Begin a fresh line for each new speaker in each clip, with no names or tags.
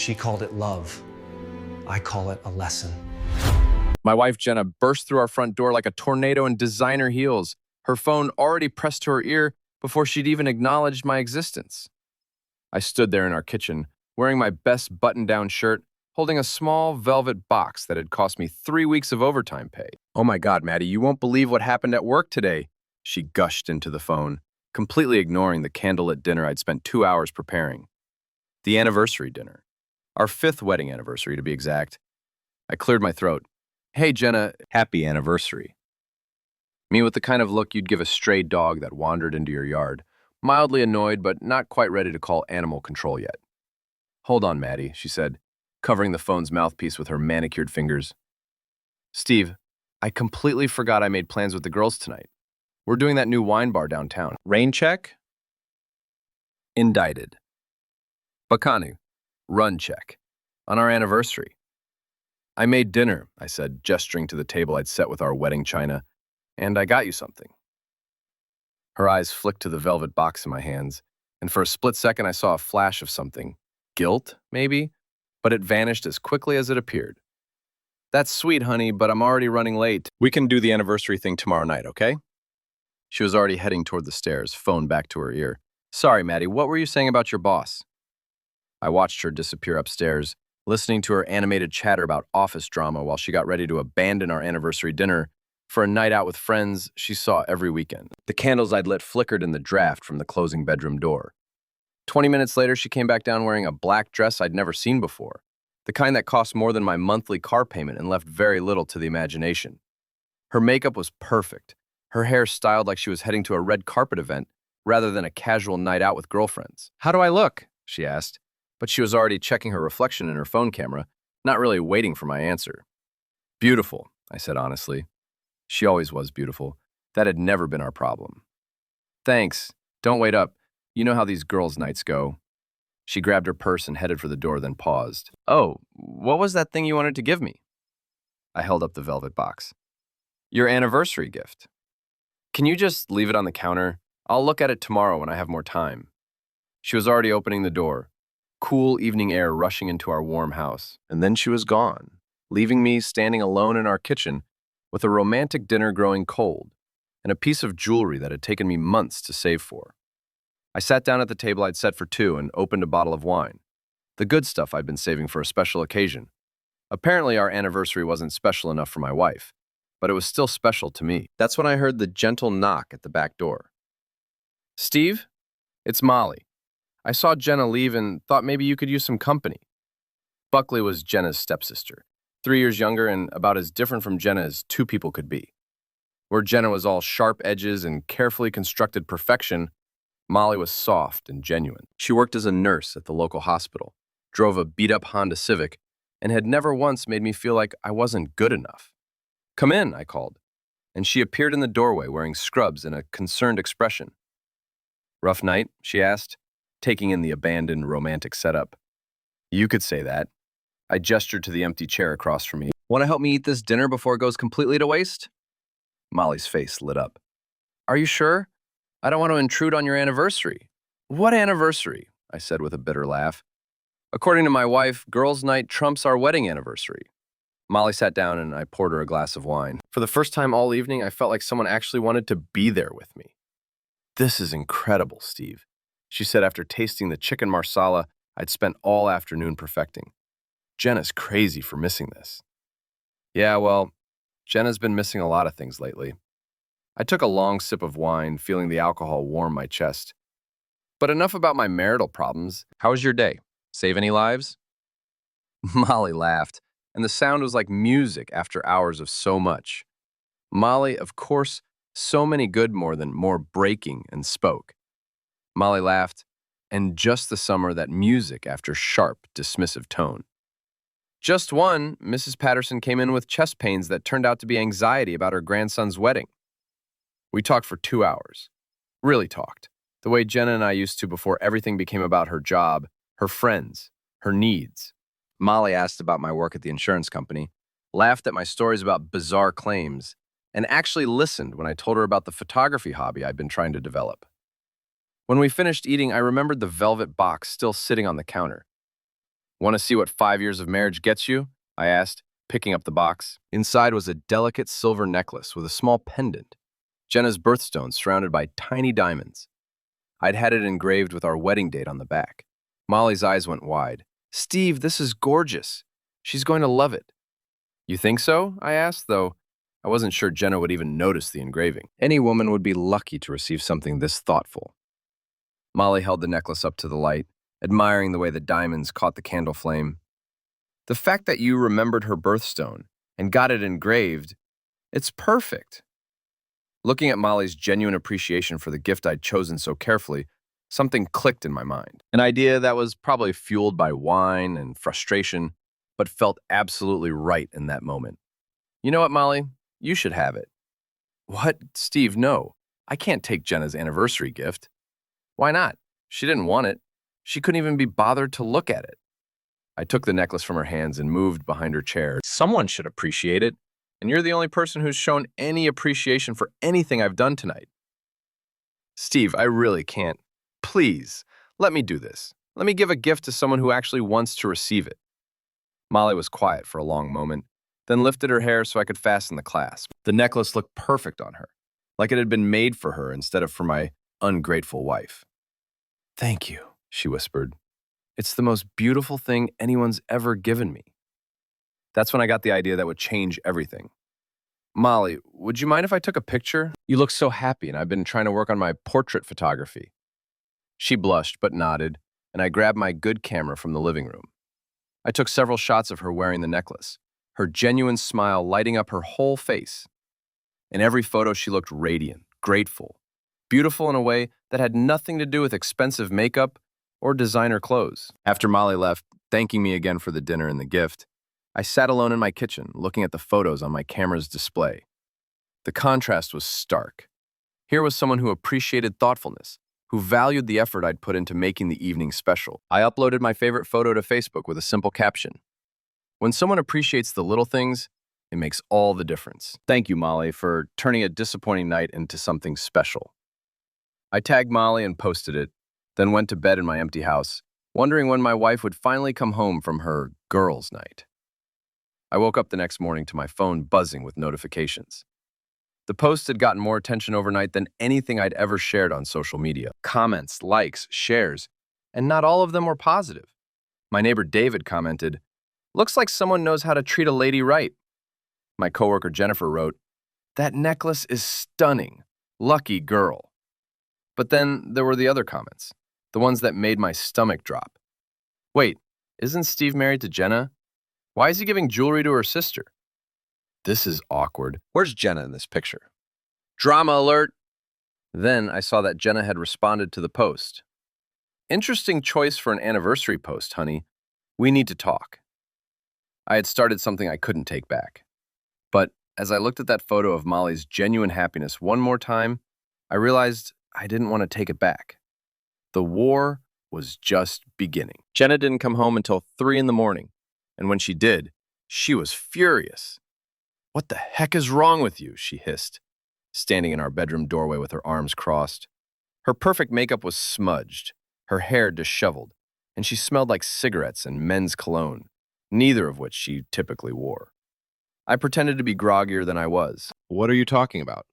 She called it love. I call it a lesson.
My wife, Jenna, burst through our front door like a tornado in designer heels, her phone already pressed to her ear before she'd even acknowledged my existence. I stood there in our kitchen, wearing my best button-down shirt, holding a small velvet box that had cost me 3 weeks of overtime pay. "Oh my God, Maddie, you won't believe what happened at work today," she gushed into the phone, completely ignoring the candlelit dinner I'd spent 2 hours preparing. The anniversary dinner. Our 5th wedding anniversary, to be exact. I cleared my throat. "Hey, Jenna, happy anniversary." Me with the kind of look you'd give a stray dog that wandered into your yard, mildly annoyed but not quite ready to call animal control yet. "Hold on, Maddie," she said, covering the phone's mouthpiece with her manicured fingers. "Steve, I completely forgot I made plans with the girls tonight. We're doing that new wine bar downtown. Rain check? Indicted. Bakanu, run check. On our anniversary." "I made dinner," I said, gesturing to the table I'd set with our wedding china, "and I got you something." Her eyes flicked to the velvet box in my hands, and for a split second I saw a flash of something. Guilt, maybe? But it vanished as quickly as it appeared. "That's sweet, honey, but I'm already running late. We can do the anniversary thing tomorrow night, okay?" She was already heading toward the stairs, phone back to her ear. "Sorry, Maddie, what were you saying about your boss?" I watched her disappear upstairs, listening to her animated chatter about office drama while she got ready to abandon our anniversary dinner for a night out with friends she saw every weekend. The candles I'd lit flickered in the draft from the closing bedroom door. 20 minutes later, she came back down wearing a black dress I'd never seen before, the kind that cost more than my monthly car payment and left very little to the imagination. Her makeup was perfect, her hair styled like she was heading to a red carpet event rather than a casual night out with girlfriends. "How do I look?" she asked, but she was already checking her reflection in her phone camera, not really waiting for my answer. "Beautiful," I said honestly. She always was beautiful. That had never been our problem. "Thanks. Don't wait up. You know how these girls' nights go." She grabbed her purse and headed for the door, then paused. "Oh, what was that thing you wanted to give me?" I held up the velvet box. "Your anniversary gift. Can you just leave it on the counter? I'll look at it tomorrow when I have more time." She was already opening the door, cool evening air rushing into our warm house, and then she was gone, leaving me standing alone in our kitchen with a romantic dinner growing cold and a piece of jewelry that had taken me months to save for. I sat down at the table I'd set for 2 and opened a bottle of wine, the good stuff I'd been saving for a special occasion. Apparently, our anniversary wasn't special enough for my wife, but it was still special to me. That's when I heard the gentle knock at the back door. "Steve, it's Molly. I saw Jenna leave and thought maybe you could use some company." Buckley was Jenna's stepsister, 3 years younger and about as different from Jenna as 2 people could be. Where Jenna was all sharp edges and carefully constructed perfection, Molly was soft and genuine. She worked as a nurse at the local hospital, drove a beat-up Honda Civic, and had never once made me feel like I wasn't good enough. "Come in," I called, and she appeared in the doorway wearing scrubs and a concerned expression. "Rough night?" she asked, taking in the abandoned romantic setup. "You could say that." I gestured to the empty chair across from me. "Want to help me eat this dinner before it goes completely to waste?" Molly's face lit up. "Are you sure? I don't want to intrude on your anniversary." "What anniversary?" I said with a bitter laugh. "According to my wife, girls' night trumps our wedding anniversary." Molly sat down and I poured her a glass of wine. For the first time all evening, I felt like someone actually wanted to be there with me. "This is incredible, Steve," she said after tasting the chicken marsala I'd spent all afternoon perfecting. "Jenna's crazy for missing this." "Yeah, well, Jenna's been missing a lot of things lately." I took a long sip of wine, feeling the alcohol warm my chest. "But enough about my marital problems. How was your day? Save any lives?" Molly laughed, and the sound was like music after hours of so much. Molly, of course, so many good more breaking, and spoke. Molly laughed, and just the summer that music after sharp, dismissive tone. "Just one, Mrs. Patterson came in with chest pains that turned out to be anxiety about her grandson's wedding." We talked for 2 hours. Really talked. The way Jenna and I used to before everything became about her job, her friends, her needs. Molly asked about my work at the insurance company, laughed at my stories about bizarre claims, and actually listened when I told her about the photography hobby I'd been trying to develop. When we finished eating, I remembered the velvet box still sitting on the counter. Want to see what 5 years of marriage gets you? I asked, picking up the box. Inside was a delicate silver necklace with a small pendant, Jenna's birthstone surrounded by tiny diamonds. I'd had it engraved with our wedding date on the back. Molly's eyes went wide. "Steve, this is gorgeous. She's going to love it." "You think so?" I asked, though I wasn't sure Jenna would even notice the engraving. Any woman would be lucky to receive something this thoughtful. Molly held the necklace up to the light, admiring the way the diamonds caught the candle flame. "The fact that you remembered her birthstone and got it engraved, it's perfect." Looking at Molly's genuine appreciation for the gift I'd chosen so carefully, something clicked in my mind. An idea that was probably fueled by wine and frustration, but felt absolutely right in that moment. "You know what, Molly? You should have it." "What? Steve, no. I can't take Jenna's anniversary gift." "Why not? She didn't want it. She couldn't even be bothered to look at it." I took the necklace from her hands and moved behind her chair. "Someone should appreciate it, and you're the only person who's shown any appreciation for anything I've done tonight." "Steve, I really can't. Please, let me do this. Let me give a gift to someone who actually wants to receive it." Molly was quiet for a long moment, then lifted her hair so I could fasten the clasp. The necklace looked perfect on her, like it had been made for her instead of for my ungrateful wife. "Thank you," she whispered. "It's the most beautiful thing anyone's ever given me." That's when I got the idea that would change everything. "Molly, would you mind if I took a picture? You look so happy, and I've been trying to work on my portrait photography." She blushed but nodded, and I grabbed my good camera from the living room. I took several shots of her wearing the necklace, her genuine smile lighting up her whole face. In every photo, she looked radiant, grateful, beautiful in a way that had nothing to do with expensive makeup or designer clothes. After Molly left, thanking me again for the dinner and the gift, I sat alone in my kitchen, looking at the photos on my camera's display. The contrast was stark. Here was someone who appreciated thoughtfulness, who valued the effort I'd put into making the evening special. I uploaded my favorite photo to Facebook with a simple caption. When someone appreciates the little things, it makes all the difference. "Thank you, Molly, for turning a disappointing night into something special." I tagged Molly and posted it, then went to bed in my empty house, wondering when my wife would finally come home from her girls' night. I woke up the next morning to my phone buzzing with notifications. The post had gotten more attention overnight than anything I'd ever shared on social media. Comments, likes, shares, and not all of them were positive. My neighbor David commented, "Looks like someone knows how to treat a lady right." My coworker Jennifer wrote, "That necklace is stunning. Lucky girl." But then there were the other comments, the ones that made my stomach drop. "Wait, isn't Steve married to Jenna? Why is he giving jewelry to her sister? This is awkward. Where's Jenna in this picture? Drama alert." Then I saw that Jenna had responded to the post. "Interesting choice for an anniversary post, honey. We need to talk." I had started something I couldn't take back. But as I looked at that photo of Molly's genuine happiness one more time, I realized I didn't want to take it back. The war was just beginning. Jenna didn't come home until 3 in the morning, and when she did, she was furious. "What the heck is wrong with you?" she hissed, standing in our bedroom doorway with her arms crossed. Her perfect makeup was smudged, her hair disheveled, and she smelled like cigarettes and men's cologne, neither of which she typically wore. I pretended to be groggier than I was. "What are you talking about?"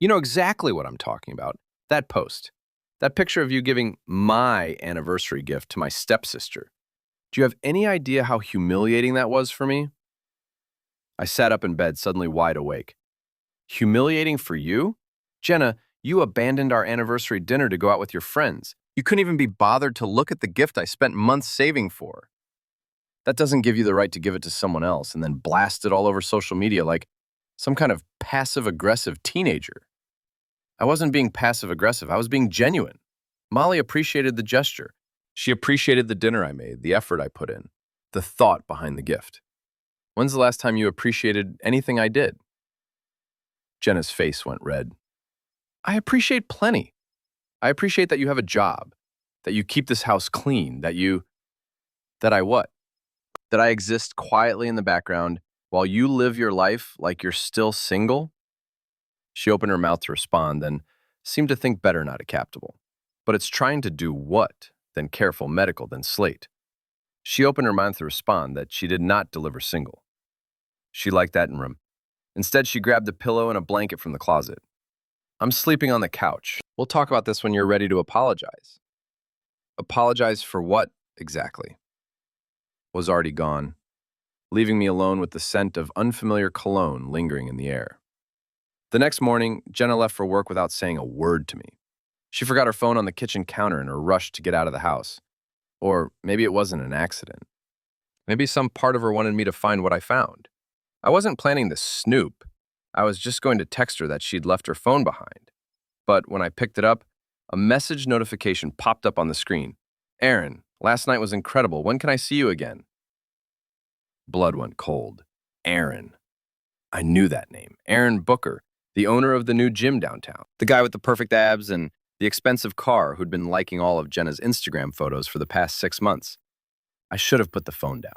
"You know exactly what I'm talking about. That post. That picture of you giving my anniversary gift to my stepsister. Do you have any idea how humiliating that was for me?" I sat up in bed, suddenly wide awake. "Humiliating for you? Jenna, you abandoned our anniversary dinner to go out with your friends. You couldn't even be bothered to look at the gift I spent months saving for. That doesn't give you the right to give it to someone else and then blast it all over social media like some kind of passive-aggressive teenager." I wasn't being passive-aggressive. I was being genuine. Molly appreciated the gesture. She appreciated the dinner I made, the effort I put in, the thought behind the gift. "When's the last time you appreciated anything I did?" Jenna's face went red. "I appreciate plenty. I appreciate that you have a job, that you keep this house clean, that I what? That I exist quietly in the background while you live your life like you're still single?" She opened her mouth to respond, then seemed to think better not acceptable. "But it's trying to do what? Then careful medical, then slate." She opened her mind to respond that she did not deliver single. She liked that in room. Instead, she grabbed a pillow and a blanket from the closet. I'm sleeping on the couch. We'll talk about this when you're ready to apologize. Apologize for what, exactly? Was already gone, leaving me alone with the scent of unfamiliar cologne lingering in the air. The next morning, Jenna left for work without saying a word to me. She forgot her phone on the kitchen counter in her rush to get out of the house. Or maybe it wasn't an accident. Maybe some part of her wanted me to find what I found. I wasn't planning to snoop. I was just going to text her that she'd left her phone behind. But when I picked it up, a message notification popped up on the screen. Aaron, last night was incredible. When can I see you again? Blood went cold. Aaron. I knew that name. Aaron Booker, the owner of the new gym downtown. The guy with the perfect abs and the expensive car who'd been liking all of Jenna's Instagram photos for the past 6 months. I should have put the phone down.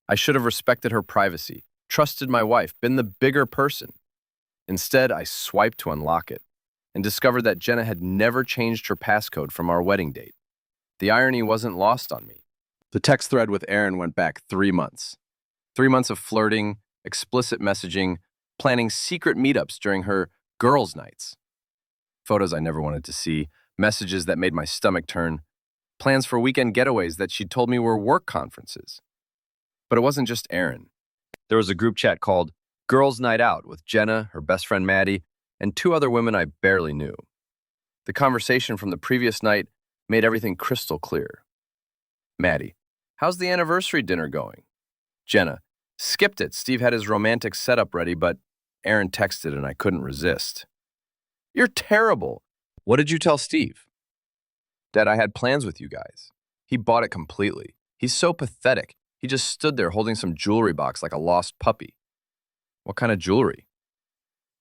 I should have respected her privacy, trusted my wife, been the bigger person. Instead, I swiped to unlock it and discovered that Jenna had never changed her passcode from our wedding date. The irony wasn't lost on me. The text thread with Aaron went back 3 months. 3 months of flirting, explicit messaging, planning secret meetups during her girls' nights. Photos I never wanted to see, messages that made my stomach turn, plans for weekend getaways that she'd told me were work conferences. But it wasn't just Aaron. There was a group chat called Girls' Night Out with Jenna, her best friend Maddie, and 2 other women I barely knew. The conversation from the previous night made everything crystal clear. Maddie, how's the anniversary dinner going? Jenna, skipped it. Steve had his romantic setup ready, but Aaron texted and I couldn't resist. You're terrible. What did you tell Steve? Dad, I had plans with you guys. He bought it completely. He's so pathetic. He just stood there holding some jewelry box like a lost puppy. What kind of jewelry?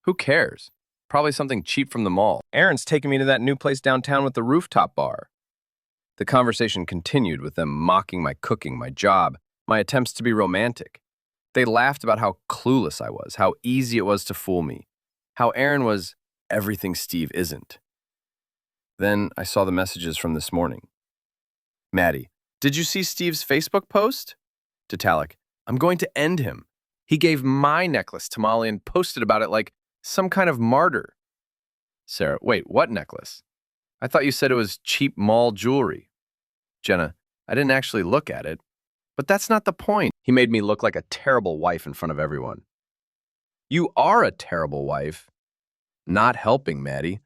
Who cares? Probably something cheap from the mall. Aaron's taking me to that new place downtown with the rooftop bar. The conversation continued with them mocking my cooking, my job, my attempts to be romantic. They laughed about how clueless I was, how easy it was to fool me, how Aaron was everything Steve isn't. Then I saw the messages from this morning. Maddie, did you see Steve's Facebook post? To Talik, I'm going to end him. He gave my necklace to Molly and posted about it like some kind of martyr. Sarah, wait, what necklace? I thought you said it was cheap mall jewelry. Jenna, I didn't actually look at it. But that's not the point. He made me look like a terrible wife in front of everyone. You are a terrible wife. Not helping, Maddie.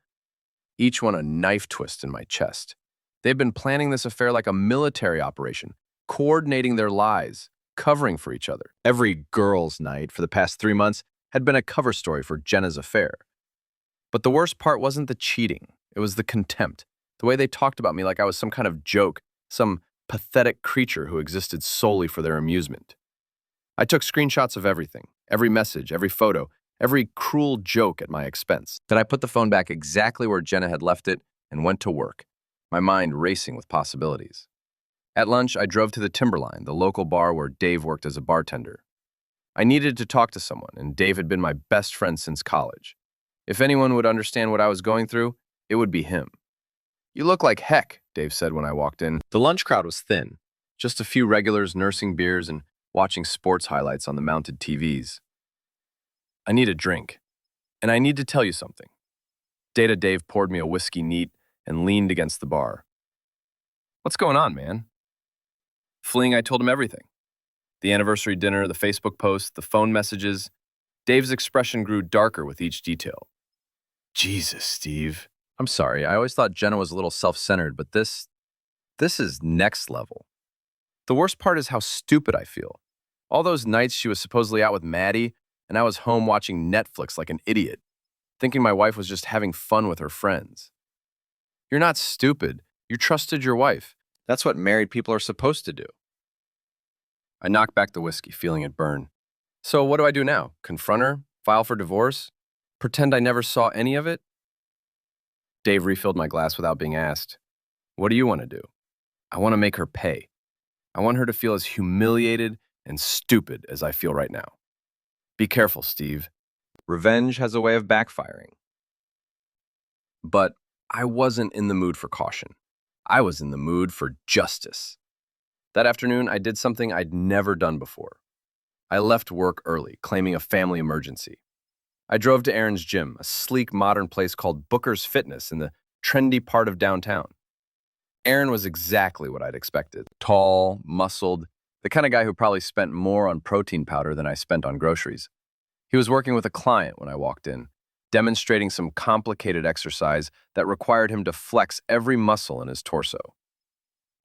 Each one a knife twist in my chest. They've been planning this affair like a military operation, coordinating their lies, covering for each other. Every girls' night for the past 3 months had been a cover story for Jenna's affair. But the worst part wasn't the cheating. It was the contempt, the way they talked about me like I was some kind of joke, some pathetic creature who existed solely for their amusement. I took screenshots of everything, every message, every photo, every cruel joke at my expense. Then I put the phone back exactly where Jenna had left it and went to work, my mind racing with possibilities. At lunch, I drove to the Timberline, the local bar where Dave worked as a bartender. I needed to talk to someone, and Dave had been my best friend since college. If anyone would understand what I was going through, it would be him. You look like heck, Dave said when I walked in. The lunch crowd was thin, just a few regulars nursing beers and watching sports highlights on the mounted TVs. I need a drink, and I need to tell you something. Data Dave poured me a whiskey neat and leaned against the bar. What's going on, man? Fleeing, I told him everything. The anniversary dinner, the Facebook post, the phone messages. Dave's expression grew darker with each detail. Jesus, Steve. I'm sorry, I always thought Jenna was a little self-centered, but this is next level. The worst part is how stupid I feel. All those nights she was supposedly out with Maddie, and I was home watching Netflix like an idiot, thinking my wife was just having fun with her friends. You're not stupid. You trusted your wife. That's what married people are supposed to do. I knocked back the whiskey, feeling it burn. So what do I do now? Confront her? File for divorce? Pretend I never saw any of it? Dave refilled my glass without being asked. What do you want to do? I want to make her pay. I want her to feel as humiliated and stupid as I feel right now. Be careful, Steve. Revenge has a way of backfiring. But I wasn't in the mood for caution. I was in the mood for justice. That afternoon, I did something I'd never done before. I left work early, claiming a family emergency. I drove to Aaron's gym, a sleek, modern place called Booker's Fitness in the trendy part of downtown. Aaron was exactly what I'd expected. Tall, muscled, the kind of guy who probably spent more on protein powder than I spent on groceries. He was working with a client when I walked in, demonstrating some complicated exercise that required him to flex every muscle in his torso.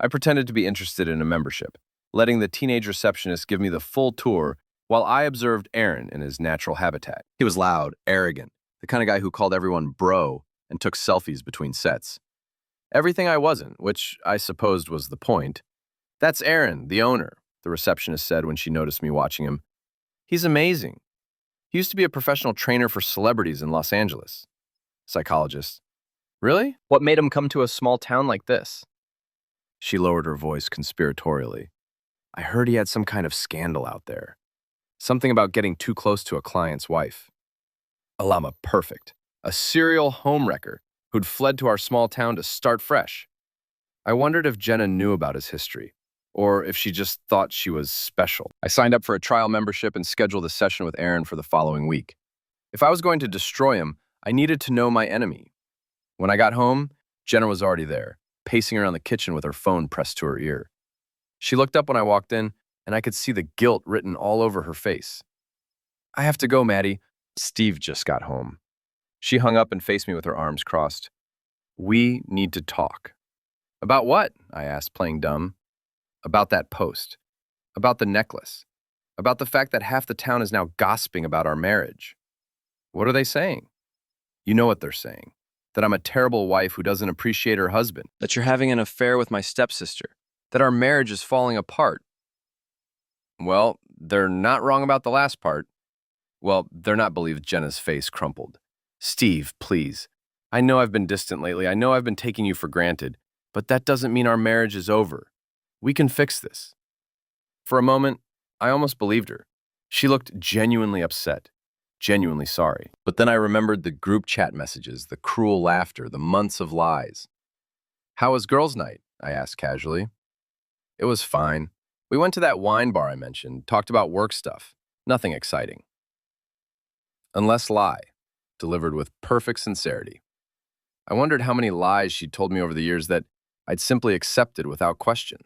I pretended to be interested in a membership, letting the teenage receptionist give me the full tour while I observed Aaron in his natural habitat. He was loud, arrogant, the kind of guy who called everyone bro and took selfies between sets. Everything I wasn't, which I supposed was the point. "That's Aaron, the owner," the receptionist said when she noticed me watching him. "He's amazing. He used to be a professional trainer for celebrities in Los Angeles." Psychologist. "Really? What made him come to a small town like this?" She lowered her voice conspiratorially. "I heard he had some kind of scandal out there. Something about getting too close to a client's wife. Alama perfect. A serial homewrecker who'd fled to our small town to start fresh." I wondered if Jenna knew about his history, or if she just thought she was special. I signed up for a trial membership and scheduled a session with Aaron for the following week. If I was going to destroy him, I needed to know my enemy. When I got home, Jenna was already there, pacing around the kitchen with her phone pressed to her ear. She looked up when I walked in, and I could see the guilt written all over her face. "I have to go, Maddie. Steve just got home." She hung up and faced me with her arms crossed. "We need to talk." "About what?" I asked, playing dumb. "About that post. About the necklace. About the fact that half the town is now gossiping about our marriage." "What are they saying?" "You know what they're saying. That I'm a terrible wife who doesn't appreciate her husband. That you're having an affair with my stepsister. That our marriage is falling apart." "Well, they're not wrong about the last part." "Well, they're not," believed Jenna's face crumpled. "Steve, please. I know I've been distant lately. I know I've been taking you for granted. But that doesn't mean our marriage is over. We can fix this." For a moment, I almost believed her. She looked genuinely upset, genuinely sorry. But then I remembered the group chat messages, the cruel laughter, the months of lies. "How was girls' night?" I asked casually. "It was fine. We went to that wine bar I mentioned, talked about work stuff. Nothing exciting." Unless lie, delivered with perfect sincerity. I wondered how many lies she'd told me over the years that I'd simply accepted without question.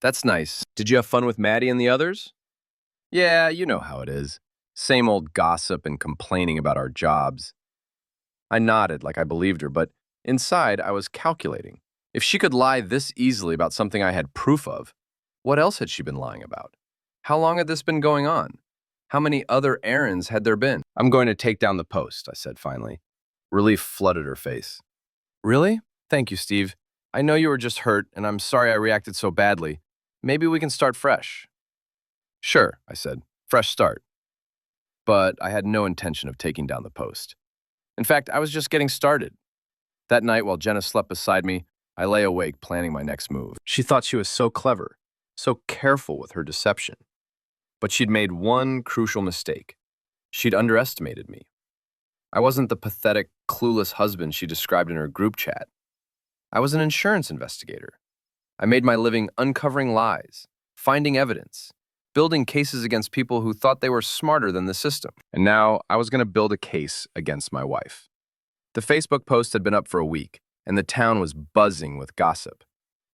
"That's nice. Did you have fun with Maddie and the others?" "Yeah, you know how it is. Same old gossip and complaining about our jobs." I nodded like I believed her, but inside I was calculating. If she could lie this easily about something I had proof of, what else had she been lying about? How long had this been going on? How many other errands had there been? "I'm going to take down the post," I said finally. Relief flooded her face. "Really? Thank you, Steve. I know you were just hurt, and I'm sorry I reacted so badly. Maybe we can start fresh." "Sure," I said. "Fresh start." But I had no intention of taking down the post. In fact, I was just getting started. That night, while Jenna slept beside me, I lay awake planning my next move. She thought she was so clever, so careful with her deception. But she'd made one crucial mistake. She'd underestimated me. I wasn't the pathetic, clueless husband she described in her group chat. I was an insurance investigator. I made my living uncovering lies, finding evidence, building cases against people who thought they were smarter than the system. And now I was going to build a case against my wife. The Facebook post had been up for a week, and the town was buzzing with gossip.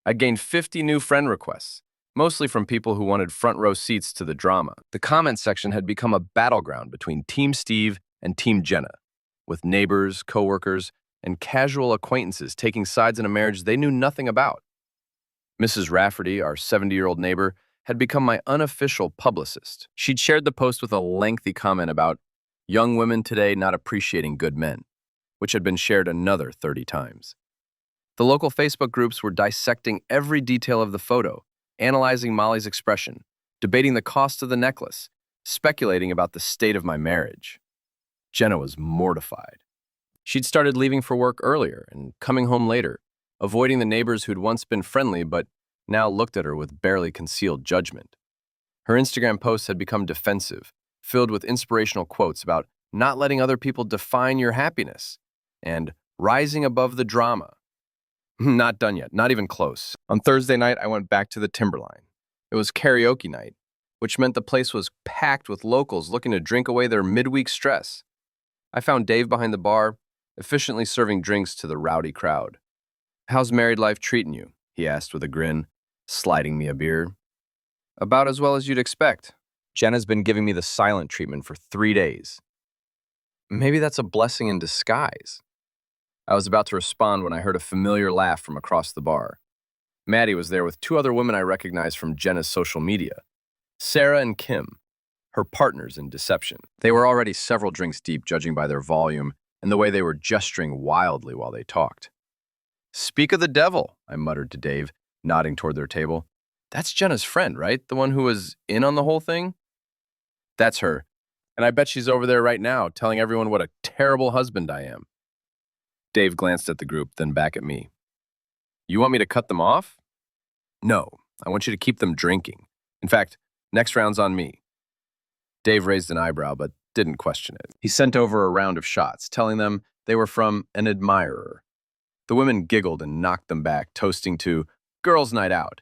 I'd gained 50 new friend requests, mostly from people who wanted front row seats to the drama. The comment section had become a battleground between Team Steve and Team Jenna, with neighbors, coworkers, and casual acquaintances taking sides in a marriage they knew nothing about. Mrs. Rafferty, our 70-year-old neighbor, had become my unofficial publicist. She'd shared the post with a lengthy comment about young women today not appreciating good men, which had been shared another 30 times. The local Facebook groups were dissecting every detail of the photo, analyzing Molly's expression, debating the cost of the necklace, speculating about the state of my marriage. Jenna was mortified. She'd started leaving for work earlier and coming home later, avoiding the neighbors who'd once been friendly but now looked at her with barely concealed judgment. Her Instagram posts had become defensive, filled with inspirational quotes about not letting other people define your happiness and rising above the drama. Not done yet, not even close. On Thursday night, I went back to the Timberline. It was karaoke night, which meant the place was packed with locals looking to drink away their midweek stress. I found Dave behind the bar, efficiently serving drinks to the rowdy crowd. "How's married life treating you?" he asked with a grin, sliding me a beer. "About as well as you'd expect. Jenna's been giving me the silent treatment for 3 days." Maybe that's a blessing in disguise. I was about to respond when I heard a familiar laugh from across the bar. Maddie was there with 2 other women I recognized from Jenna's social media, Sarah and Kim, her partners in deception. They were already several drinks deep, judging by their volume and the way they were gesturing wildly while they talked. "Speak of the devil," I muttered to Dave, nodding toward their table. "That's Jenna's friend, right? The one who was in on the whole thing?" "That's her. And I bet she's over there right now, telling everyone what a terrible husband I am." Dave glanced at the group, then back at me. "You want me to cut them off?" "No, I want you to keep them drinking. In fact, next round's on me." Dave raised an eyebrow, but didn't question it. He sent over a round of shots, telling them they were from an admirer. The women giggled and knocked them back, toasting to "Girls' Night Out."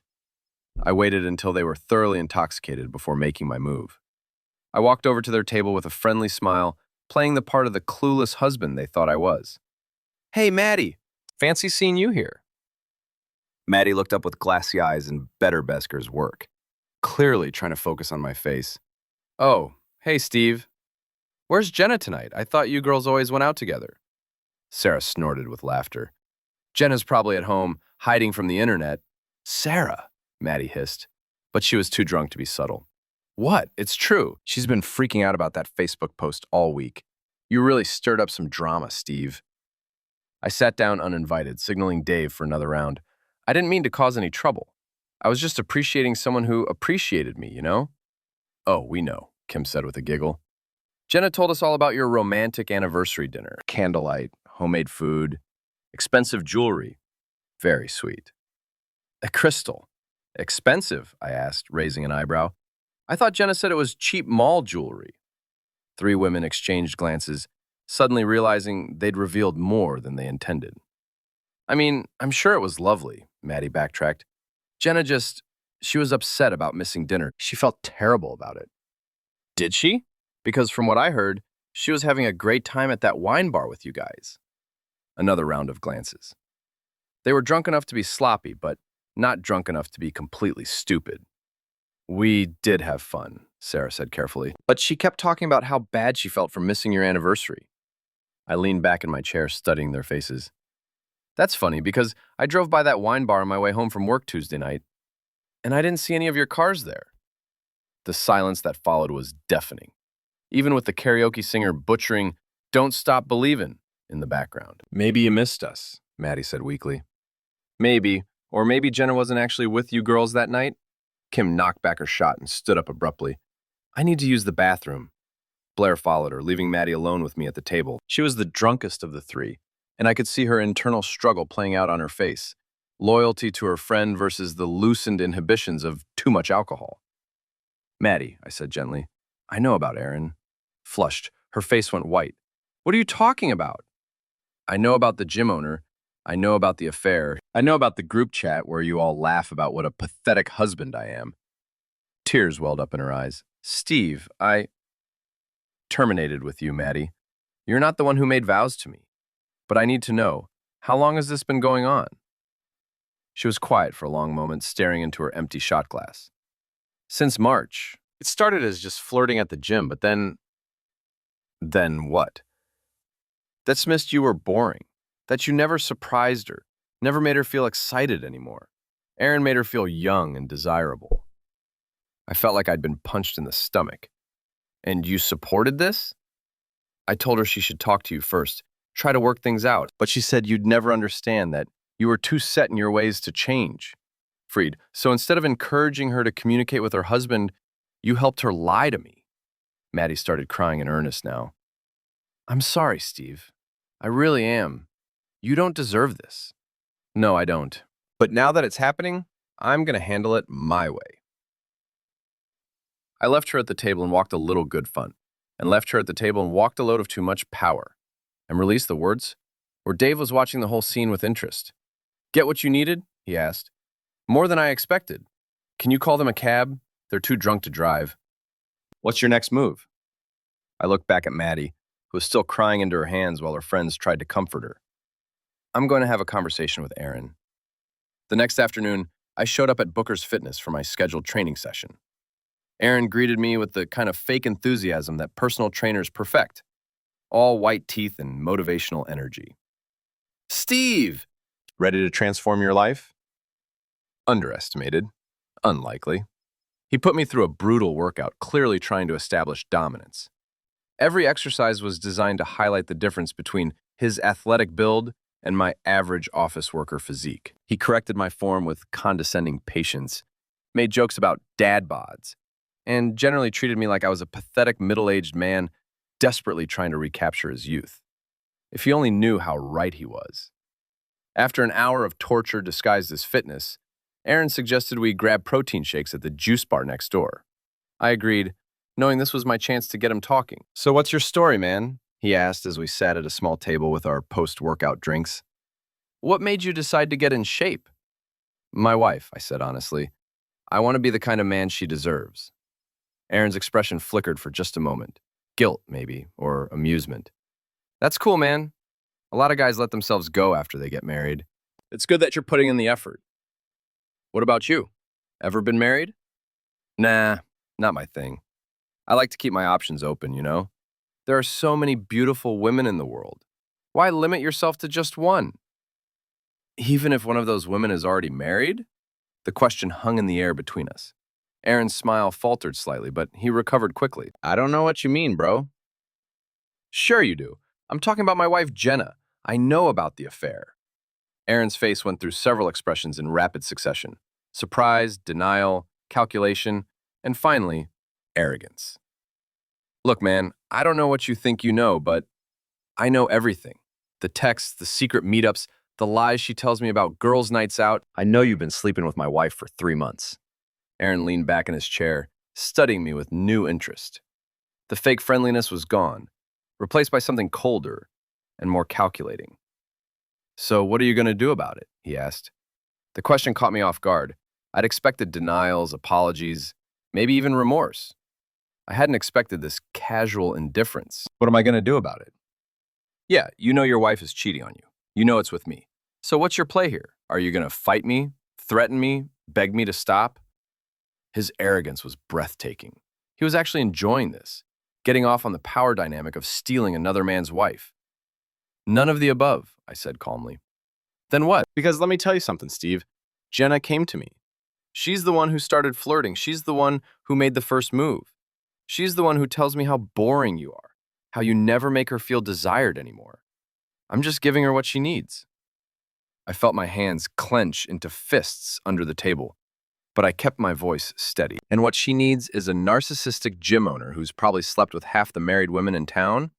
I waited until they were thoroughly intoxicated before making my move. I walked over to their table with a friendly smile, playing the part of the clueless husband they thought I was. "Hey, Maddie, fancy seeing you here." Maddie looked up with glassy eyes and better Besker's work, clearly trying to focus on my face. "Oh, hey, Steve. Where's Jenna tonight? I thought you girls always went out together." Sarah snorted with laughter. "Jenna's probably at home, hiding from the internet." "Sarah," Maddie hissed, but she was too drunk to be subtle. "What? It's true. She's been freaking out about that Facebook post all week. You really stirred up some drama, Steve." I sat down uninvited, signaling Dave for another round. I didn't mean to cause any trouble. I was just appreciating someone who appreciated me, you know? "Oh, we know," Kim said with a giggle. "Jenna told us all about your romantic anniversary dinner. Candlelight, homemade food, expensive jewelry. Very sweet." "A crystal. Expensive?" I asked, raising an eyebrow. "I thought Jenna said it was cheap mall jewelry." 3 women exchanged glances, suddenly realizing they'd revealed more than they intended. "I mean, I'm sure it was lovely," Maddie backtracked. She was upset about missing dinner. She felt terrible about it." "Did she? Because from what I heard, she was having a great time at that wine bar with you guys." Another round of glances. They were drunk enough to be sloppy, but not drunk enough to be completely stupid. "We did have fun," Sarah said carefully, "but she kept talking about how bad she felt for missing your anniversary." I leaned back in my chair, studying their faces. "That's funny, because I drove by that wine bar on my way home from work Tuesday night, and I didn't see any of your cars there." The silence that followed was deafening, even with the karaoke singer butchering "Don't Stop Believin'" in the background. "Maybe you missed us," Maddie said weakly. "Maybe, or maybe Jenna wasn't actually with you girls that night." Kim knocked back her shot and stood up abruptly. "I need to use the bathroom." Blair followed her, leaving Maddie alone with me at the table. She was the drunkest of the 3, and I could see her internal struggle playing out on her face. Loyalty to her friend versus the loosened inhibitions of too much alcohol. "Maddie," I said gently, "I know about Erin." Flushed, her face went white. "What are you talking about?" "I know about the gym owner. I know about the affair. I know about the group chat where you all laugh about what a pathetic husband I am." Tears welled up in her eyes. "Steve, I terminated with you, Maddie. You're not the one who made vows to me. But I need to know, how long has this been going on?" She was quiet for a long moment, staring into her empty shot glass. "Since March. It started as just flirting at the gym, but then..." "Then what?" "That Smith, you were boring. That you never surprised her, never made her feel excited anymore. Erin made her feel young and desirable." I felt like I'd been punched in the stomach. "And you supported this?" "I told her she should talk to you first, try to work things out, but she said you'd never understand, that you were too set in your ways to change." Freed, "So instead of encouraging her to communicate with her husband, you helped her lie to me." Maddie started crying in earnest now. "I'm sorry, Steve. I really am. You don't deserve this." "No, I don't. But now that it's happening, I'm going to handle it my way." I left her at the table and walked a little good fun, and left her at the table and walked a load of too much power, and released the words, where Dave was watching the whole scene with interest. Get what you needed? He asked. More than I expected. Can you call them a cab? They're too drunk to drive. What's your next move? I looked back at Maddie, who was still crying into her hands while her friends tried to comfort her. I'm going to have a conversation with Aaron. The next afternoon, I showed up at Booker's Fitness for my scheduled training session. Aaron greeted me with the kind of fake enthusiasm that personal trainers perfect, all white teeth and motivational energy. Steve! Ready to transform your life? Underestimated. Unlikely. He put me through a brutal workout, clearly trying to establish dominance. Every exercise was designed to highlight the difference between his athletic build and my average office worker physique. He corrected my form with condescending patience, made jokes about dad bods, and generally treated me like I was a pathetic middle-aged man desperately trying to recapture his youth. If he only knew how right he was. After an hour of torture disguised as fitness, Aaron suggested we grab protein shakes at the juice bar next door. I agreed, knowing this was my chance to get him talking. So what's your story, man? He asked as we sat at a small table with our post-workout drinks. What made you decide to get in shape? My wife, I said honestly. I want to be the kind of man she deserves. Aaron's expression flickered for just a moment. Guilt, maybe, or amusement. That's cool, man. A lot of guys let themselves go after they get married. It's good that you're putting in the effort. What about you? Ever been married? Nah, not my thing. I like to keep my options open, you know? There are so many beautiful women in the world. Why limit yourself to just one? Even if one of those women is already married? The question hung in the air between us. Aaron's smile faltered slightly, but he recovered quickly. I don't know what you mean, bro. Sure you do. I'm talking about my wife, Jenna. I know about the affair. Aaron's face went through several expressions in rapid succession. Surprise, denial, calculation, and finally, arrogance. Look, man, I don't know what you think you know, but I know everything. The texts, the secret meetups, the lies she tells me about girls' nights out. I know you've been sleeping with my wife for 3 months. Aaron leaned back in his chair, studying me with new interest. The fake friendliness was gone, replaced by something colder and more calculating. So what are you going to do about it? He asked. The question caught me off guard. I'd expected denials, apologies, maybe even remorse. I hadn't expected this casual indifference. What am I going to do about it? Yeah, you know your wife is cheating on you. You know it's with me. So what's your play here? Are you going to fight me, threaten me, beg me to stop? His arrogance was breathtaking. He was actually enjoying this, getting off on the power dynamic of stealing another man's wife. None of the above, I said calmly. Then what? Because let me tell you something, Steve. Jenna came to me. She's the one who started flirting. She's the one who made the first move. She's the one who tells me how boring you are, how you never make her feel desired anymore. I'm just giving her what she needs. I felt my hands clench into fists under the table, but I kept my voice steady. And what she needs is a narcissistic gym owner who's probably slept with half the married women in town?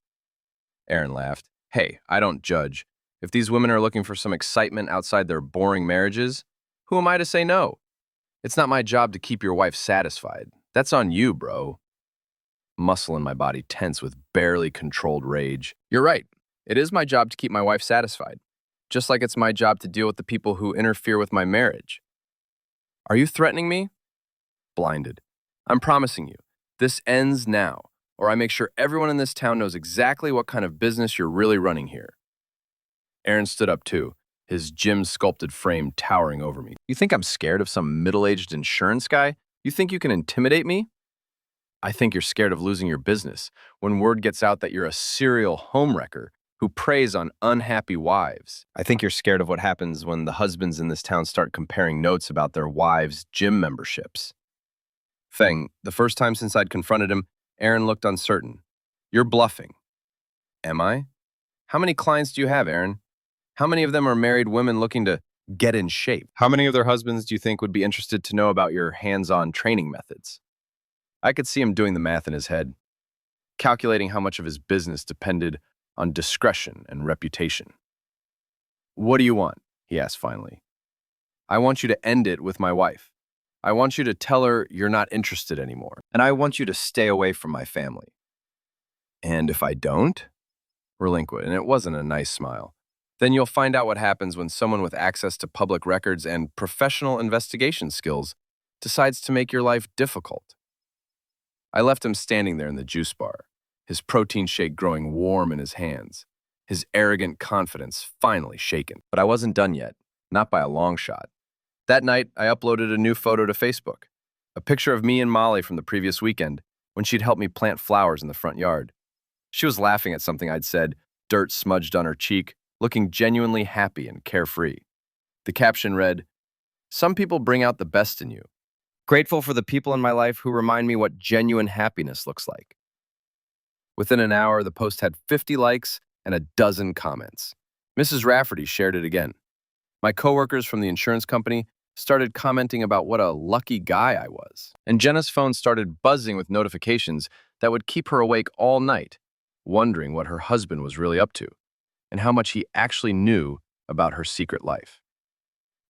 Aaron laughed. Hey, I don't judge. If these women are looking for some excitement outside their boring marriages, who am I to say no? It's not my job to keep your wife satisfied. That's on you, bro. Muscle in my body tense with barely controlled rage. You're right. It is my job to keep my wife satisfied, just like it's my job to deal with the people who interfere with my marriage. Are you threatening me? Blinded. I'm promising you, this ends now, or I make sure everyone in this town knows exactly what kind of business you're really running here. Aaron stood up too, his gym-sculpted frame towering over me. You think I'm scared of some middle-aged insurance guy? You think you can intimidate me? I think you're scared of losing your business when word gets out that you're a serial homewrecker who preys on unhappy wives. I think you're scared of what happens when the husbands in this town start comparing notes about their wives' gym memberships. Feng, the first time since I'd confronted him, Aaron looked uncertain. You're bluffing. Am I? How many clients do you have, Aaron? How many of them are married women looking to get in shape? How many of their husbands do you think would be interested to know about your hands-on training methods? I could see him doing the math in his head, calculating how much of his business depended on discretion and reputation. What do you want? He asked finally. I want you to end it with my wife. I want you to tell her you're not interested anymore, and I want you to stay away from my family. And if I don't? Relinquid, and it wasn't a nice smile. Then you'll find out what happens when someone with access to public records and professional investigation skills decides to make your life difficult. I left him standing there in the juice bar, his protein shake growing warm in his hands, his arrogant confidence finally shaken. But I wasn't done yet, not by a long shot. That night, I uploaded a new photo to Facebook, a picture of me and Molly from the previous weekend when she'd helped me plant flowers in the front yard. She was laughing at something I'd said, dirt smudged on her cheek, looking genuinely happy and carefree. The caption read, "Some people bring out the best in you. Grateful for the people in my life who remind me what genuine happiness looks like." Within an hour, the post had 50 likes and a dozen comments. Mrs. Rafferty shared it again. My coworkers from the insurance company started commenting about what a lucky guy I was. And Jenna's phone started buzzing with notifications that would keep her awake all night, wondering what her husband was really up to and how much he actually knew about her secret life.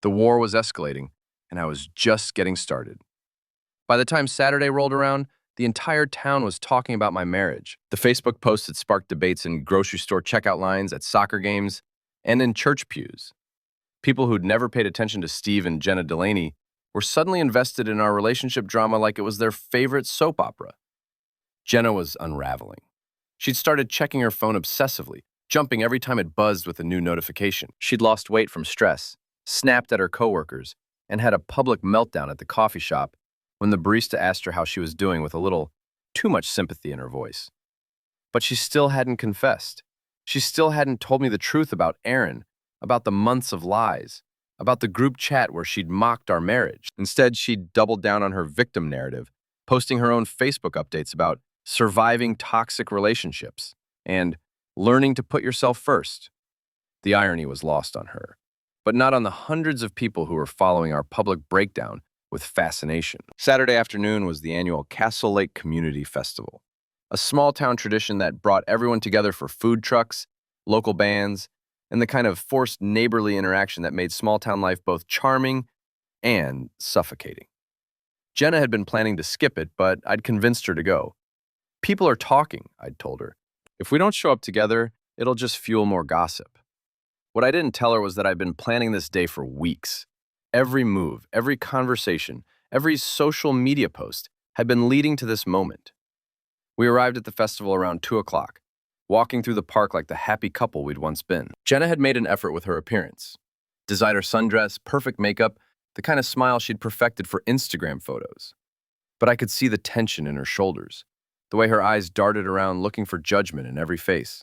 The war was escalating, and I was just getting started. By the time Saturday rolled around, the entire town was talking about my marriage. The Facebook posts had sparked debates in grocery store checkout lines, at soccer games, and in church pews. People who'd never paid attention to Steve and Jenna Delaney were suddenly invested in our relationship drama like it was their favorite soap opera. Jenna was unraveling. She'd started checking her phone obsessively, jumping every time it buzzed with a new notification. She'd lost weight from stress, snapped at her coworkers, and had a public meltdown at the coffee shop when the barista asked her how she was doing with a little too much sympathy in her voice. But she still hadn't confessed. She still hadn't told me the truth about Aaron, about the months of lies, about the group chat where she'd mocked our marriage. Instead, she'd doubled down on her victim narrative, posting her own Facebook updates about surviving toxic relationships and learning to put yourself first. The irony was lost on her, but not on the hundreds of people who were following our public breakdown with fascination. Saturday afternoon was the annual Castle Lake Community Festival, a small-town tradition that brought everyone together for food trucks, local bands, and the kind of forced neighborly interaction that made small-town life both charming and suffocating. Jenna had been planning to skip it, but I'd convinced her to go. "People are talking," I'd told her. "If we don't show up together, it'll just fuel more gossip." What I didn't tell her was that I'd been planning this day for weeks. Every move, every conversation, every social media post had been leading to this moment. We arrived at the festival around 2 o'clock, walking through the park like the happy couple we'd once been. Jenna had made an effort with her appearance. Designer sundress, perfect makeup, the kind of smile she'd perfected for Instagram photos. But I could see the tension in her shoulders, the way her eyes darted around looking for judgment in every face.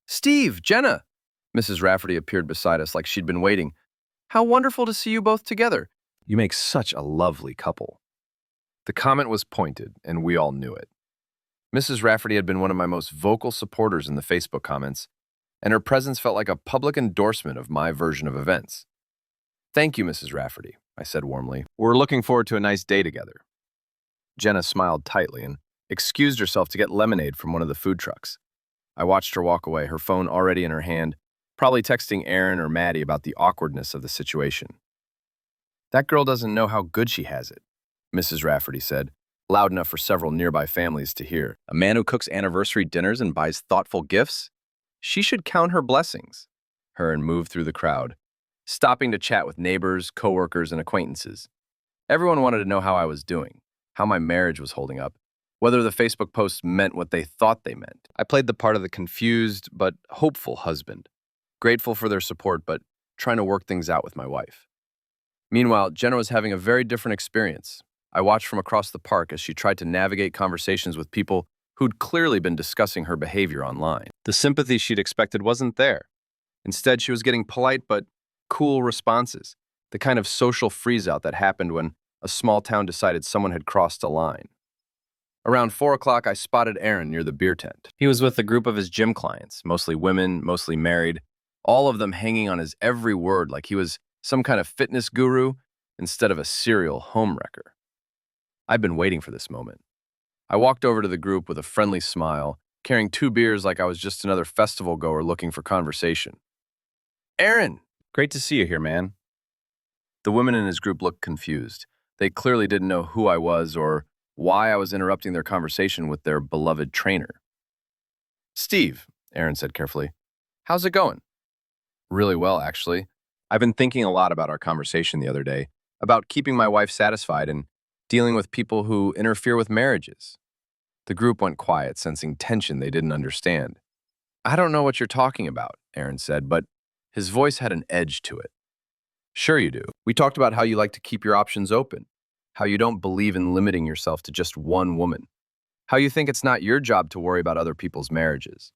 "Steve, Jenna!" Mrs. Rafferty appeared beside us like she'd been waiting. "How wonderful to see you both together. You make such a lovely couple." The comment was pointed, and we all knew it. Mrs. Rafferty had been one of my most vocal supporters in the Facebook comments, and her presence felt like a public endorsement of my version of events. "Thank you, Mrs. Rafferty," I said warmly. "We're looking forward to a nice day together." Jenna smiled tightly and excused herself to get lemonade from one of the food trucks. I watched her walk away, her phone already in her hand, probably texting Aaron or Maddie about the awkwardness of the situation. "That girl doesn't know how good she has it," Mrs. Rafferty said, loud enough for several nearby families to hear. "A man who cooks anniversary dinners and buys thoughtful gifts? She should count her blessings." Hearn moved through the crowd, stopping to chat with neighbors, coworkers, and acquaintances. Everyone wanted to know how I was doing, how my marriage was holding up, whether the Facebook posts meant what they thought they meant. I played the part of the confused but hopeful husband, grateful for their support but trying to work things out with my wife. Meanwhile, Jenna was having a very different experience. I watched from across the park as she tried to navigate conversations with people who'd clearly been discussing her behavior online. The sympathy she'd expected wasn't there. Instead, she was getting polite but cool responses, the kind of social freeze-out that happened when a small town decided someone had crossed a line. Around 4 o'clock, I spotted Aaron near the beer tent. He was with a group of his gym clients, mostly women, mostly married, all of them hanging on his every word like he was some kind of fitness guru instead of a serial homewrecker. I'd been waiting for this moment. I walked over to the group with a friendly smile, carrying 2 beers like I was just another festival goer looking for conversation. "Aaron, great to see you here, man." The women in his group looked confused. They clearly didn't know who I was or why I was interrupting their conversation with their beloved trainer. "Steve," Aaron said carefully, "how's it going?" Really well, actually. I've been thinking a lot about our conversation the other day, about keeping my wife satisfied and dealing with people who interfere with marriages. The group went quiet, sensing tension they didn't understand. I don't know what you're talking about, Aaron said, but his voice had an edge to it. Sure you do. We talked about how you like to keep your options open, how you don't believe in limiting yourself to just one woman, how you think it's not your job to worry about other people's marriages.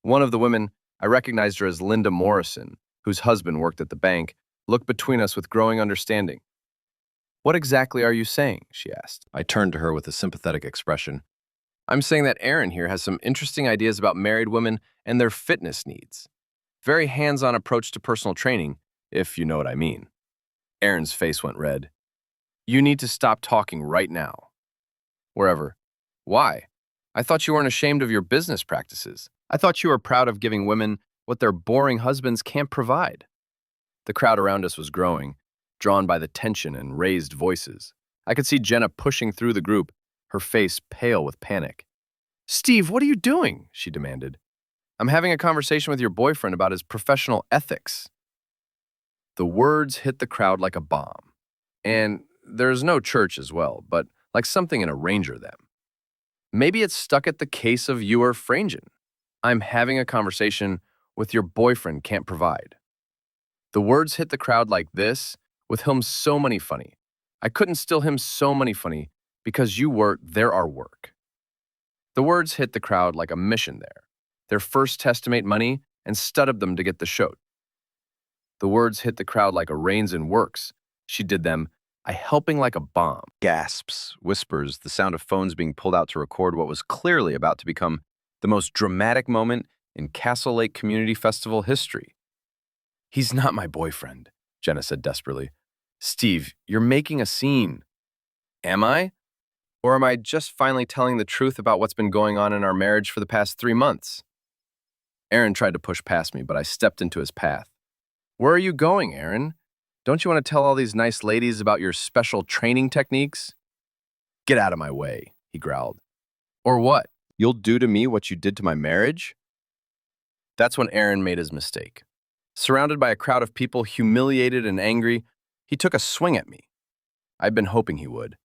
One of the women, I recognized her as Linda Morrison, whose husband worked at the bank, looked between us with growing understanding. What exactly are you saying? She asked. I turned to her with a sympathetic expression. I'm saying that Aaron here has some interesting ideas about married women and their fitness needs. Very hands-on approach to personal training, if you know what I mean. Aaron's face went red. You need to stop talking right now. Wherever. Why? I thought you weren't ashamed of your business practices. I thought you were proud of giving women what their boring husbands can't provide. The crowd around us was growing, drawn by the tension and raised voices. I could see Jenna pushing through the group, her face pale with panic. Steve, what are you doing? She demanded. I'm having a conversation with your boyfriend about his professional ethics. The words hit the crowd like a bomb. And there's no church as well, but like something in a ranger them. Maybe it's stuck at the case of you are Frangen. I'm having a conversation with your boyfriend can't provide. The words hit the crowd like this, with him so many funny. I couldn't still him so many funny because you were there are work. The words hit the crowd like a mission there. Their first test to make money and studied them to get the show. The words hit the crowd like a rains and works. She did them, I helping like a bomb. Gasps, whispers, the sound of phones being pulled out to record what was clearly about to become the most dramatic moment in Castle Lake Community Festival history. He's not my boyfriend, Jenna said desperately. Steve, you're making a scene. Am I? Or am I just finally telling the truth about what's been going on in our marriage for the past 3 months? Aaron tried to push past me, but I stepped into his path. Where are you going, Aaron? Don't you want to tell all these nice ladies about your special training techniques? Get out of my way, he growled. Or what? You'll do to me what you did to my marriage? That's when Aaron made his mistake. Surrounded by a crowd of people humiliated and angry, he took a swing at me. I'd been hoping he would.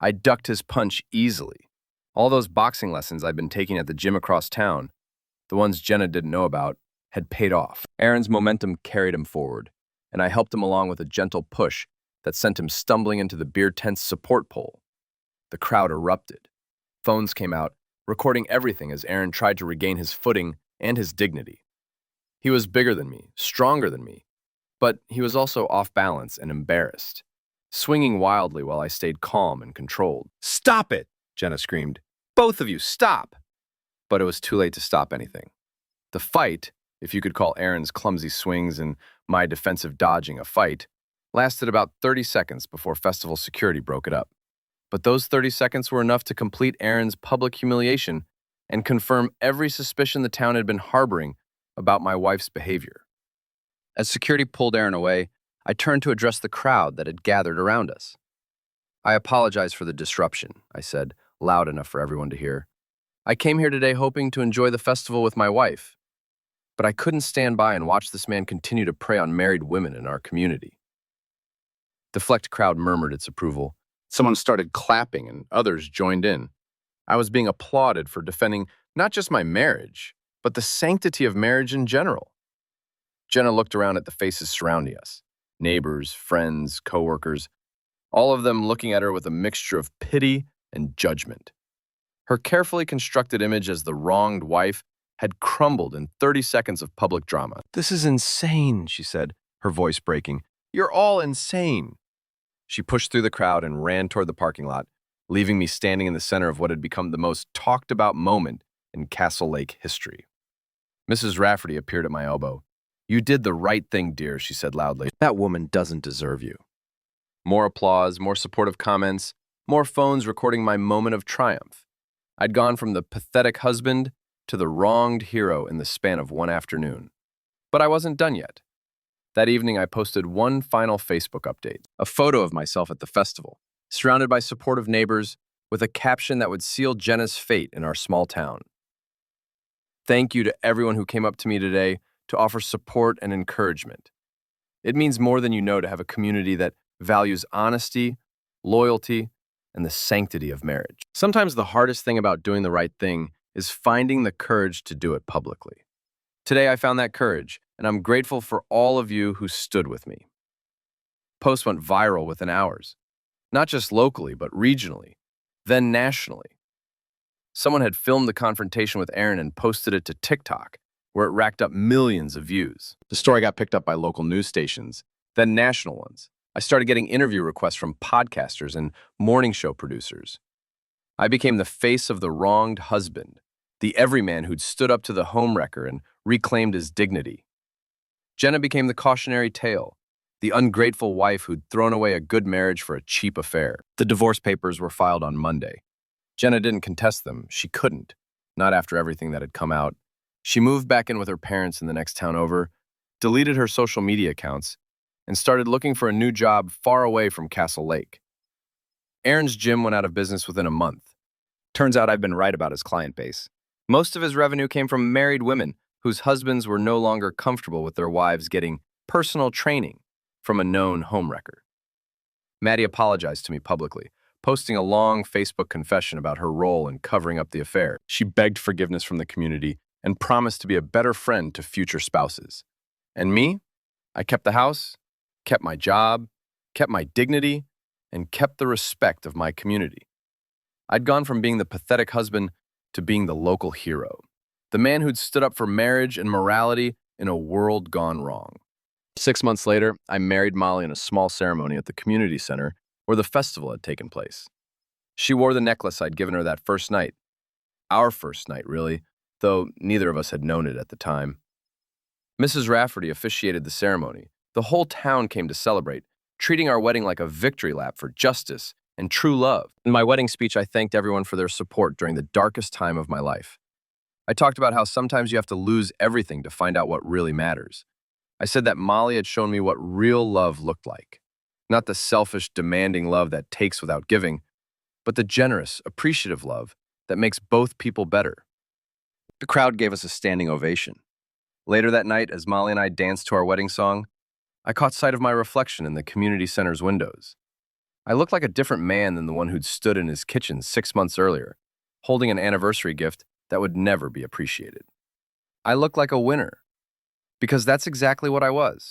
I ducked his punch easily. All those boxing lessons I'd been taking at the gym across town, the ones Jenna didn't know about, had paid off. Aaron's momentum carried him forward, and I helped him along with a gentle push that sent him stumbling into the beer tent's support pole. The crowd erupted. Phones came out, recording everything as Aaron tried to regain his footing and his dignity. He was bigger than me, stronger than me, but he was also off balance and embarrassed, swinging wildly while I stayed calm and controlled. Stop it, Jenna screamed. Both of you, stop! But it was too late to stop anything. The fight, if you could call Aaron's clumsy swings and my defensive dodging a fight, lasted about 30 seconds before festival security broke it up. But those 30 seconds were enough to complete Aaron's public humiliation and confirm every suspicion the town had been harboring about my wife's behavior. As security pulled Aaron away, I turned to address the crowd that had gathered around us. I apologize for the disruption, I said, loud enough for everyone to hear. I came here today hoping to enjoy the festival with my wife, but I couldn't stand by and watch this man continue to prey on married women in our community. The flecked crowd murmured its approval. Someone started clapping and others joined in. I was being applauded for defending not just my marriage, but the sanctity of marriage in general. Jenna looked around at the faces surrounding us, neighbors, friends, coworkers, all of them looking at her with a mixture of pity and judgment. Her carefully constructed image as the wronged wife had crumbled in 30 seconds of public drama. This is insane, she said, her voice breaking. You're all insane. She pushed through the crowd and ran toward the parking lot, leaving me standing in the center of what had become the most talked about moment in Castle Lake history. Mrs. Rafferty appeared at my elbow. You did the right thing, dear, she said loudly. That woman doesn't deserve you. More applause, more supportive comments, more phones recording my moment of triumph. I'd gone from the pathetic husband to the wronged hero in the span of one afternoon. But I wasn't done yet. That evening, I posted one final Facebook update, a photo of myself at the festival, surrounded by supportive neighbors, with a caption that would seal Jenna's fate in our small town. Thank you to everyone who came up to me today to offer support and encouragement. It means more than you know to have a community that values honesty, loyalty, and the sanctity of marriage. Sometimes the hardest thing about doing the right thing is finding the courage to do it publicly. Today I found that courage, and I'm grateful for all of you who stood with me. Post went viral within hours, not just locally, but regionally, then nationally. Someone had filmed the confrontation with Aaron and posted it to TikTok, where it racked up millions of views. The story got picked up by local news stations, then national ones. I started getting interview requests from podcasters and morning show producers. I became the face of the wronged husband, the everyman who'd stood up to the homewrecker and reclaimed his dignity. Jenna became the cautionary tale, the ungrateful wife who'd thrown away a good marriage for a cheap affair. The divorce papers were filed on Monday. Jenna didn't contest them. She couldn't, not after everything that had come out. She moved back in with her parents in the next town over, deleted her social media accounts, and started looking for a new job far away from Castle Lake. Aaron's gym went out of business within a month. Turns out I've been right about his client base. Most of his revenue came from married women whose husbands were no longer comfortable with their wives getting personal training from a known homewrecker. Maddie apologized to me publicly, posting a long Facebook confession about her role in covering up the affair. She begged forgiveness from the community and promised to be a better friend to future spouses. And me? I kept the house, kept my job, kept my dignity, and kept the respect of my community. I'd gone from being the pathetic husband to being the local hero, the man who'd stood up for marriage and morality in a world gone wrong. 6 months later, I married Molly in a small ceremony at the community center where the festival had taken place. She wore the necklace I'd given her that first night. Our first night, really, though neither of us had known it at the time. Mrs. Rafferty officiated the ceremony. The whole town came to celebrate, treating our wedding like a victory lap for justice and true love. In my wedding speech, I thanked everyone for their support during the darkest time of my life. I talked about how sometimes you have to lose everything to find out what really matters. I said that Molly had shown me what real love looked like. Not the selfish, demanding love that takes without giving, but the generous, appreciative love that makes both people better. The crowd gave us a standing ovation. Later that night, as Molly and I danced to our wedding song, I caught sight of my reflection in the community center's windows. I looked like a different man than the one who'd stood in his kitchen 6 months earlier, holding an anniversary gift that would never be appreciated. I looked like a winner, because that's exactly what I was.